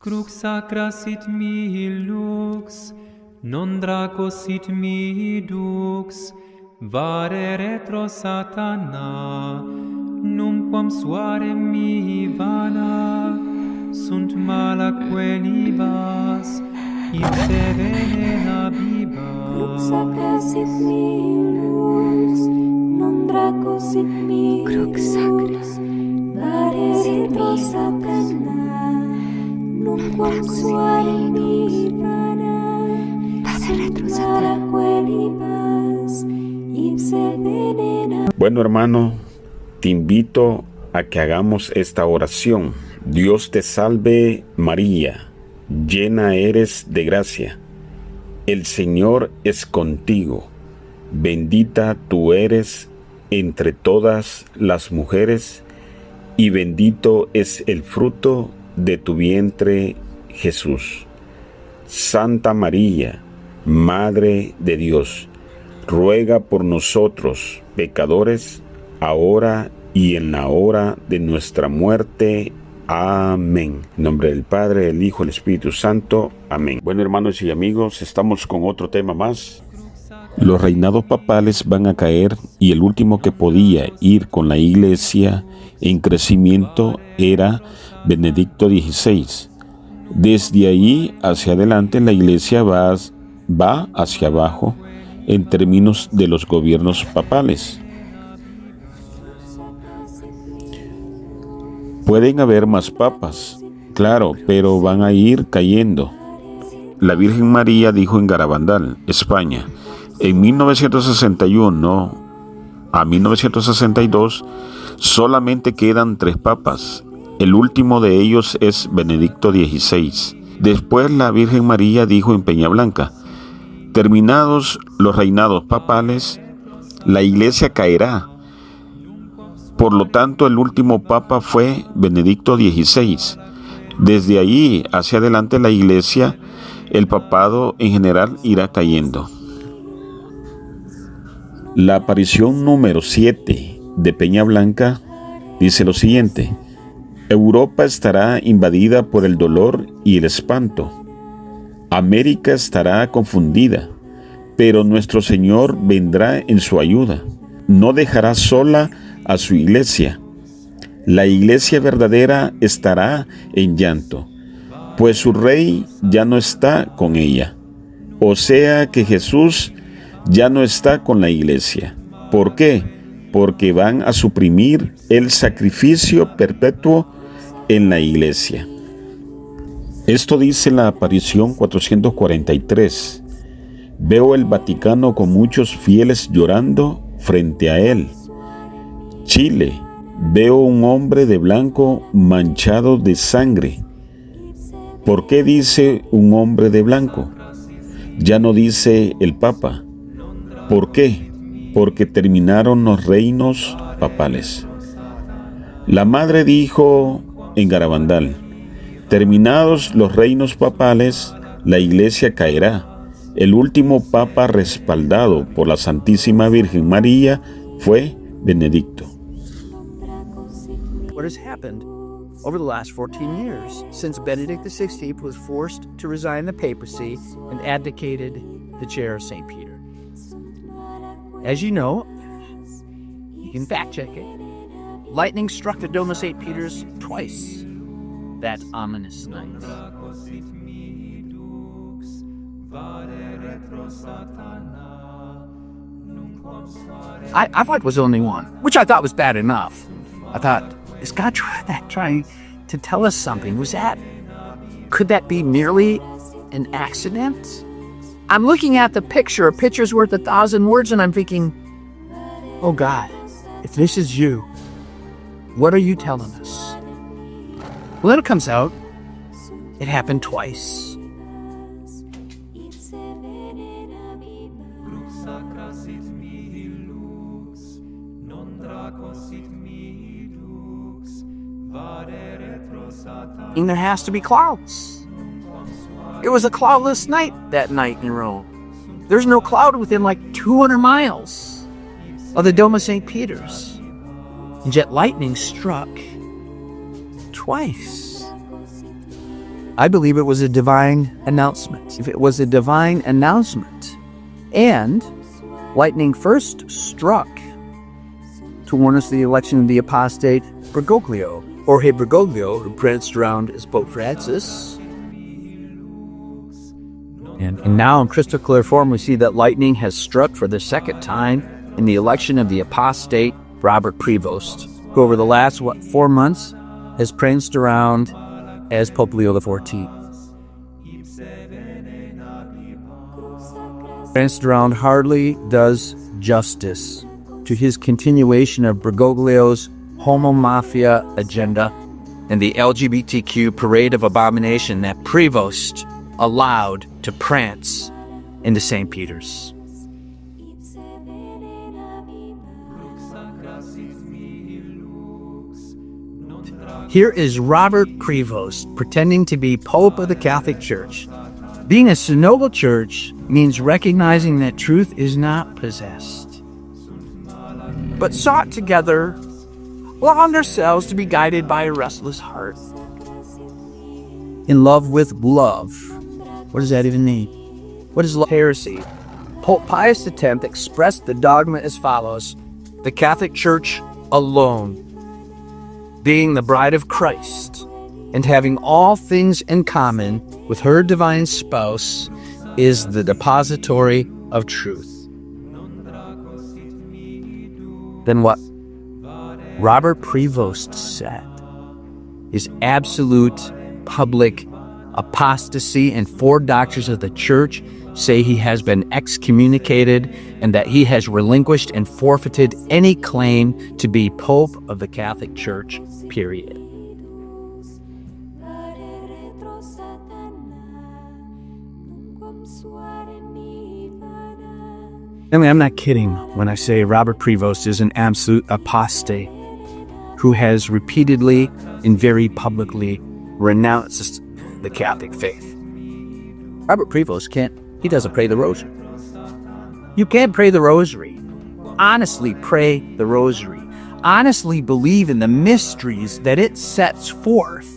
Crux sacra sit mihi lux, non draco sit mihi dux, vare retro satana, numquam suare mihi vana, sunt mala quelibas, ipse venena bibas. Crux sacra sit mihi lux, non draco sit mihi dux, vare retro satana, numquam suare mihi vana, sunt mala quelibas, ipse venena. Bueno, hermano, te invito a que hagamos esta oración. Dios te salve María, llena eres de gracia. El Señor es contigo. Bendita tú eres entre todas las mujeres, y bendito es el fruto de tu vientre, Jesús. Santa María, Madre de Dios, ruega por nosotros, pecadores, ahora y en la hora de nuestra muerte. Amén. En nombre del Padre, del Hijo, del Espíritu Santo. Amén. Bueno, hermanos y amigos, estamos con otro tema más. Los reinados papales van a caer, y el último que podía ir con la iglesia en crecimiento era Benedicto XVI. Desde ahí hacia adelante la iglesia va hacia abajo en términos de los gobiernos papales. Pueden haber más papas, claro, pero van a ir cayendo. La Virgen María dijo en Garabandal, España, en 1961 a 1962 solamente quedan 3 papas. El último de ellos es Benedicto XVI. Después la Virgen María dijo en Peñablanca, terminados los reinados papales, la iglesia caerá. Por lo tanto, el último papa fue Benedicto XVI. Desde ahí hacia adelante la iglesia, el papado en general irá cayendo. La aparición número 7 de Peñablanca dice lo siguiente: Europa estará invadida por el dolor y el espanto. América estará confundida, pero nuestro Señor vendrá en su ayuda. No dejará sola a su iglesia. La iglesia verdadera estará en llanto, pues su rey ya no está con ella. O sea que Jesús ya no está con la iglesia. ¿Por qué? Porque van a suprimir el sacrificio perpetuo en la iglesia. Esto dice la aparición 443. Veo el Vaticano con muchos fieles llorando frente a él. Chile, veo un hombre de blanco manchado de sangre. ¿Por qué dice un hombre de blanco? Ya no dice el Papa. ¿Por qué? Porque terminaron los reinos papales. La madre dijo en Garabandal, terminados los reinos papales, la iglesia caerá. El último papa respaldado por la Santísima Virgen María fue Benedicto. What has happened over the last 14 years since Benedict XVI was forced to resign the papacy and abdicated the chair of St. Peter? As you know, you can fact check it, lightning struck the dome of St. Peter's twice that ominous night. I thought it was only one, which I thought was bad enough. I thought, is God trying to tell us something? Could that be merely an accident? I'm looking at the picture, a picture's worth 1,000 words, and I'm thinking, oh God, if this is you, what are you telling us? Well, then it comes out, it happened twice. And there has to be clouds. It was a cloudless night that night in Rome. There's no cloud within like 200 miles of the Dome of St. Peter's. And jet lightning struck twice. I believe it was a divine announcement. If it was a divine announcement, and lightning first struck to warn us of the election of the apostate Bergoglio, Jorge Bergoglio, who pranced around as Pope Francis. And now in crystal clear form, we see that lightning has struck for the second time in the election of the apostate Robert Prevost, who over the last, 4 months has pranced around as Pope Leo XIV. Pranced around hardly does justice to his continuation of Bergoglio's homo mafia agenda and the LGBTQ parade of abomination that Prevost allowed to prance into St. Peter's. Here is Robert Prevost pretending to be Pope of the Catholic Church. Being a synodal church means recognizing that truth is not possessed, but sought together, allowing ourselves to be guided by a restless heart. In love with love. What does that even mean? What is love? Heresy. Pope Pius X expressed the dogma as follows: the Catholic Church alone, being the bride of Christ and having all things in common with her divine spouse, is the depository of truth. Then what Robert Prevost said is absolute public apostasy, and 4 doctors of the church say he has been excommunicated and that he has relinquished and forfeited any claim to be Pope of the Catholic Church, period. I mean, I'm not kidding when I say Robert Prevost is an absolute apostate who has repeatedly and very publicly renounced the Catholic faith. Robert Prevost he doesn't pray the rosary. You can't pray the rosary. Honestly pray the rosary. Honestly believe in the mysteries that it sets forth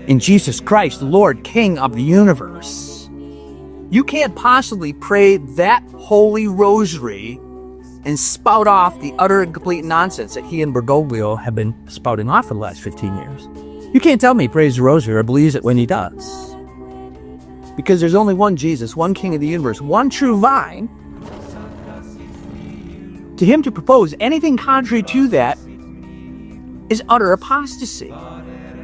in Jesus Christ, Lord, King of the universe. You can't possibly pray that holy rosary and spout off the utter and complete nonsense that he and Bergoglio have been spouting off for the last 15 years. You can't tell me he prays the rosary or believes it when he does. Because there's only one Jesus, one King of the universe, one true vine. To him to propose anything contrary to that is utter apostasy.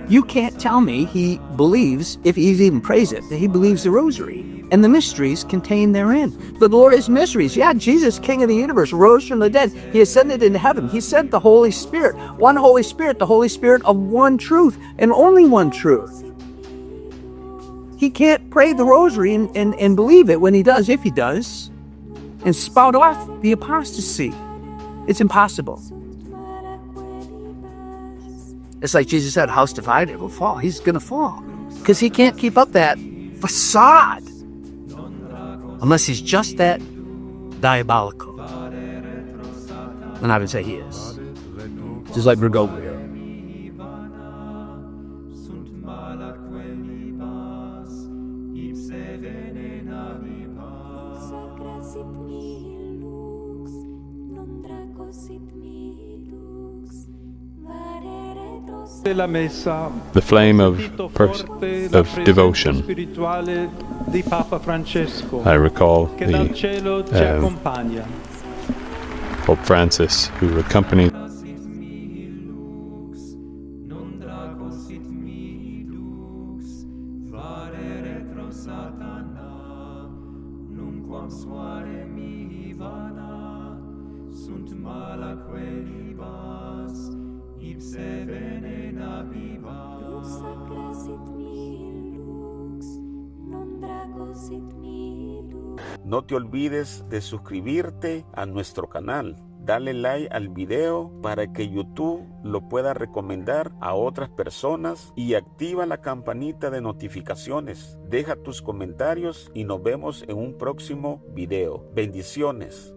You can't tell me he believes, if he even prays it, that he believes the rosary and the mysteries contained therein. The glorious mysteries. Yeah, Jesus, King of the universe, rose from the dead. He ascended into heaven. He sent the Holy Spirit. One Holy Spirit, the Holy Spirit of one truth and only one truth. He can't pray the rosary and believe it when he does, if he does, and spout off the apostasy. It's impossible. It's like Jesus said, house divided will fall. He's going to fall because he can't keep up that facade unless he's just that diabolical. And I would say he is. Just like Bergoglio. The flame of devotion. I recall the Pope Francis, who accompanied No te olvides de suscribirte a nuestro canal. Dale like al video para que YouTube lo pueda recomendar a otras personas y activa la campanita de notificaciones. Deja tus comentarios y nos vemos en un próximo video. Bendiciones.